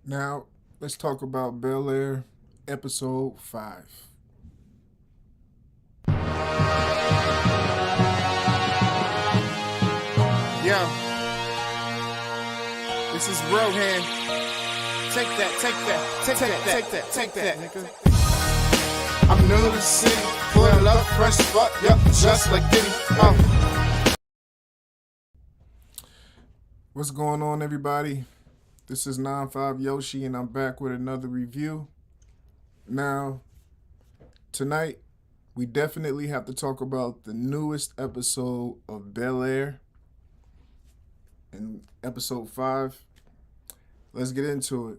Now, let's talk about Bel-Air, episode 5. Yeah, this is Rohan. Take that, take that, take that, take that, take that, nigga. I'm new to the city, pulling up fresh fuck, yep, just like Diddy. What's going on, everybody? This is 95 Yoshi, and I'm back with another review. Now, tonight, we definitely have to talk about the newest episode of Bel-Air, in episode 5. Let's get into it.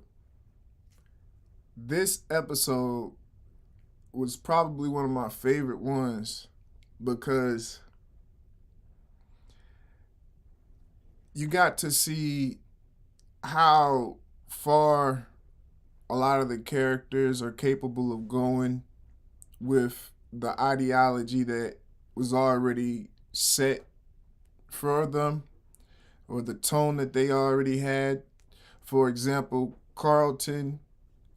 This episode was probably one of my favorite ones because you got to see how far a lot of the characters are capable of going with the ideology that was already set for them, or the tone that they already had. For example, Carlton,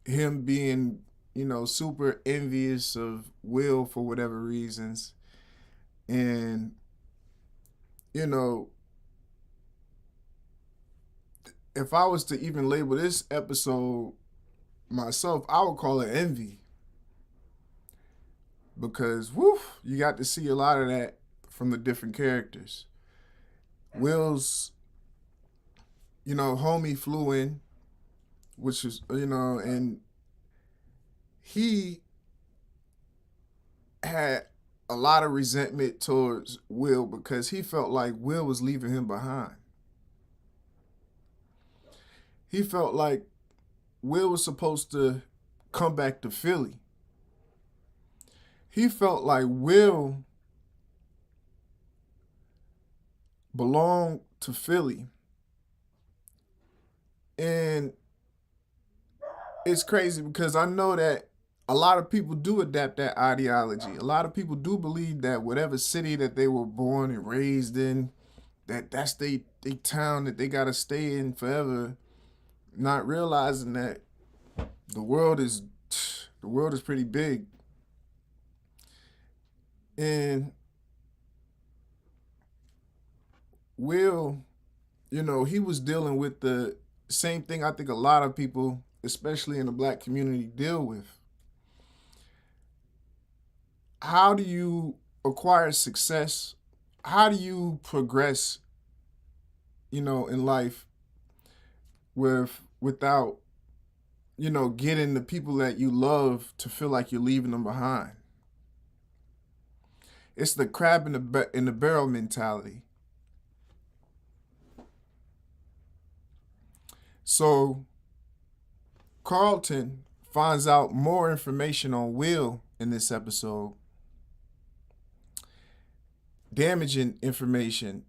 him being, super envious of Will for whatever reasons. And, you know, if I was to even label this episode myself, I would call it envy. Because, woof, you got to see a lot of that from the different characters. Will's, homie flew in, which is, and he had a lot of resentment towards Will because he felt like Will was leaving him behind. He felt like Will was supposed to come back to Philly. He felt like Will belonged to Philly. And it's crazy because I know that a lot of people do adapt that ideology. A lot of people do believe that whatever city that they were born and raised in, that's they town that they gotta stay in forever, not realizing that the world is the world is pretty big. And Will, he was dealing with the same thing I think a lot of people, especially in the black community, deal with. How do you acquire success? How do you progress, in life without, getting the people that you love to feel like you're leaving them behind? It's the crab in the barrel mentality. So Carlton finds out more information on Will in this episode, damaging information.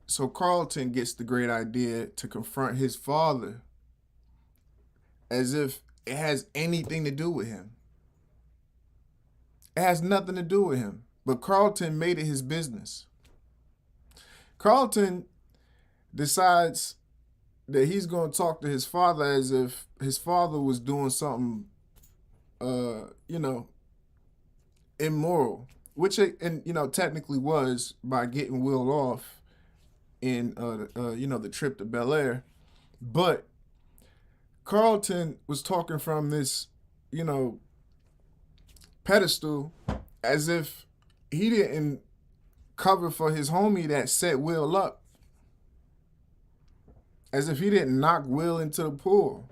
So Carlton gets the great idea to confront his father as if it has anything to do with him. It has nothing to do with him. But Carlton made it his business. Carlton decides that he's going to talk to his father as if his father was doing something, immoral, which it, and technically was by getting Will off in, the trip to Bel-Air. But Carlton was talking from this, pedestal as if he didn't cover for his homie that set Will up, as if he didn't knock Will into the pool.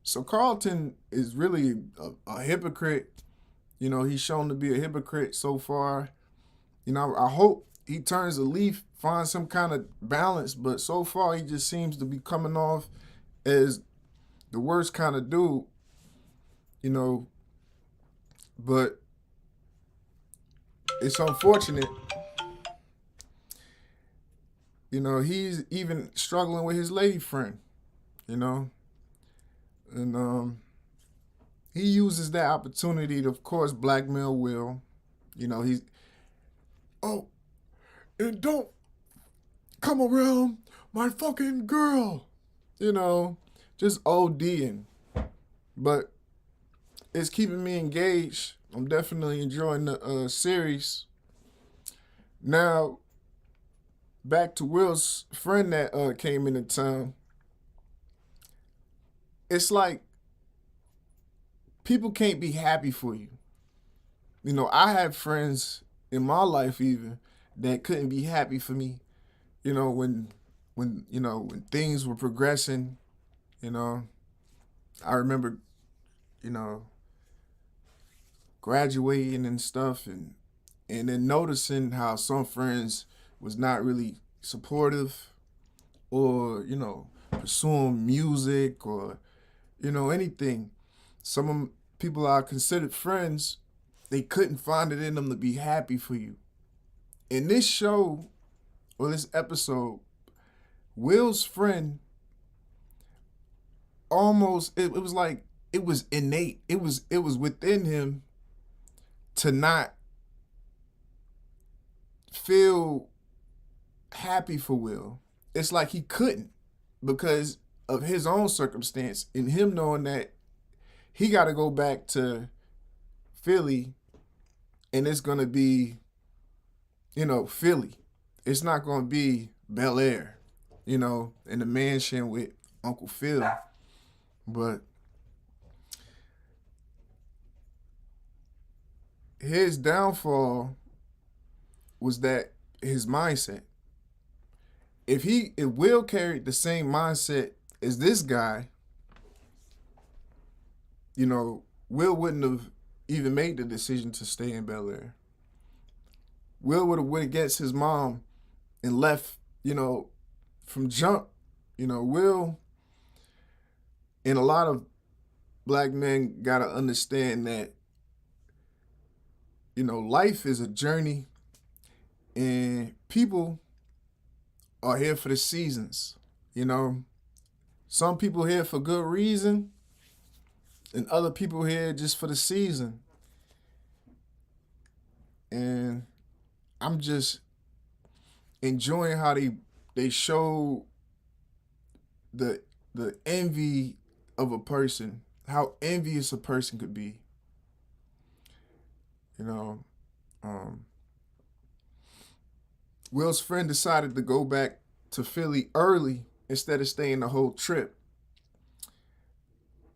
So Carlton is really a hypocrite. He's shown to be a hypocrite so far. I hope he turns a leaf, finds some kind of balance, but so far he just seems to be coming off as the worst kind of dude, but it's unfortunate. He's even struggling with his lady friend, and he uses that opportunity to, of course, blackmail Will. He's, oh, and don't come around my fucking girl, just ODing. But it's keeping me engaged. I'm definitely enjoying the series. Now, back to Will's friend that came into town. It's like people can't be happy for you. You know, I had friends in my life even that couldn't be happy for me. You know, when things were progressing, you know, I remember, you know, graduating and stuff and then noticing how some friends was not really supportive or, you know, pursuing music or, you know, anything. Some of people I considered friends, they couldn't find it in them to be happy for you. In this show or this episode, Will's friend almost it was like it was innate. It was within him to not feel happy for Will. It's like he couldn't because of his own circumstance and him knowing that he got to go back to Philly and it's going to be, you know, Philly. It's not going to be Bel-Air, you know, in the mansion with Uncle Phil. But his downfall was that his mindset. If Will carried the same mindset as this guy, you know, Will wouldn't have even made the decision to stay in Bel-Air. Will would have went against his mom and left, you know, from jump. You know, Will and a lot of black men gotta understand that, you know, life is a journey and people are here for the seasons. You know, some people here for good reason and other people here just for the season. And I'm just enjoying how they show the envy of a person, how envious a person could be. You know, Will's friend decided to go back to Philly early instead of staying the whole trip.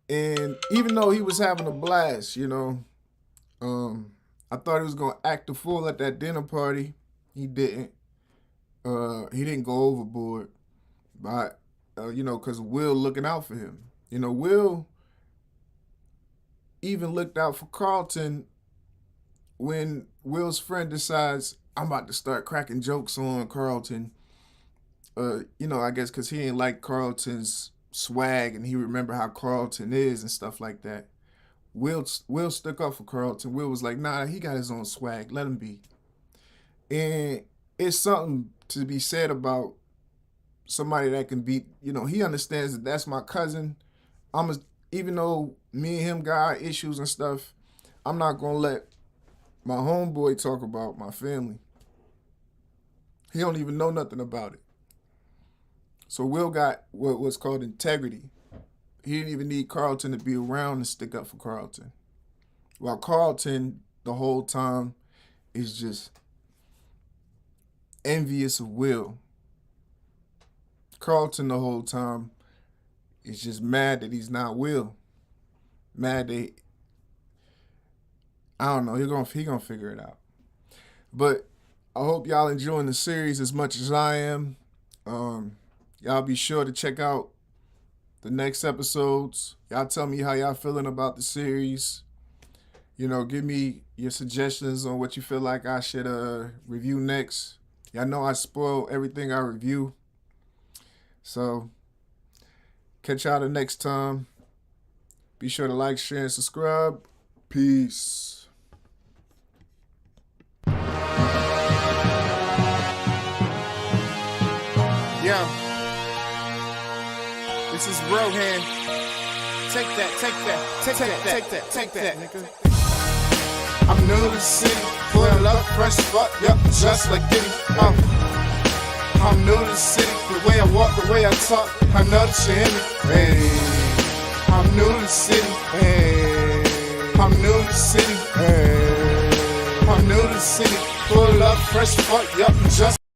And even though he was having a blast, you know, I thought he was gonna act a fool at that dinner party. He didn't. He didn't go overboard, but you know, cause Will looking out for him. You know, Will even looked out for Carlton when Will's friend decides I'm about to start cracking jokes on Carlton. You know, I guess because he didn't like Carlton's swag and he remember how Carlton is and stuff like that. Will stuck up for Carlton. Will was like, nah, he got his own swag. Let him be. And it's something to be said about somebody that can be, you know, he understands that that's my cousin. Even though me and him got issues and stuff, I'm not going to let my homeboy talk about my family. He don't even know nothing about it. So Will got what was called integrity. He didn't even need Carlton to be around and stick up for Carlton. While Carlton, the whole time, is just envious of Will. Carlton, the whole time, is just mad that he's not Will. Mad that, I don't know, he gonna figure it out. But I hope y'all enjoying the series as much as I am. Y'all be sure to check out the next episodes. Y'all tell me how y'all feeling about the series. You know, give me your suggestions on what you feel like I should review next. Y'all know I spoil everything I review. So, catch y'all the next time. Be sure to like, share, and subscribe. Peace. Yo, this is Rohan. Take that, nigga. I'm new to the city, full of love, fresh fuck, yep, just like Diddy. I'm new to the city, the way I walk, the way I talk, I know that you hear me. Hey, I'm new to the city. Hey, I'm new to the city. Hey, I'm new to the city. Pull up, fresh fuck, yup, just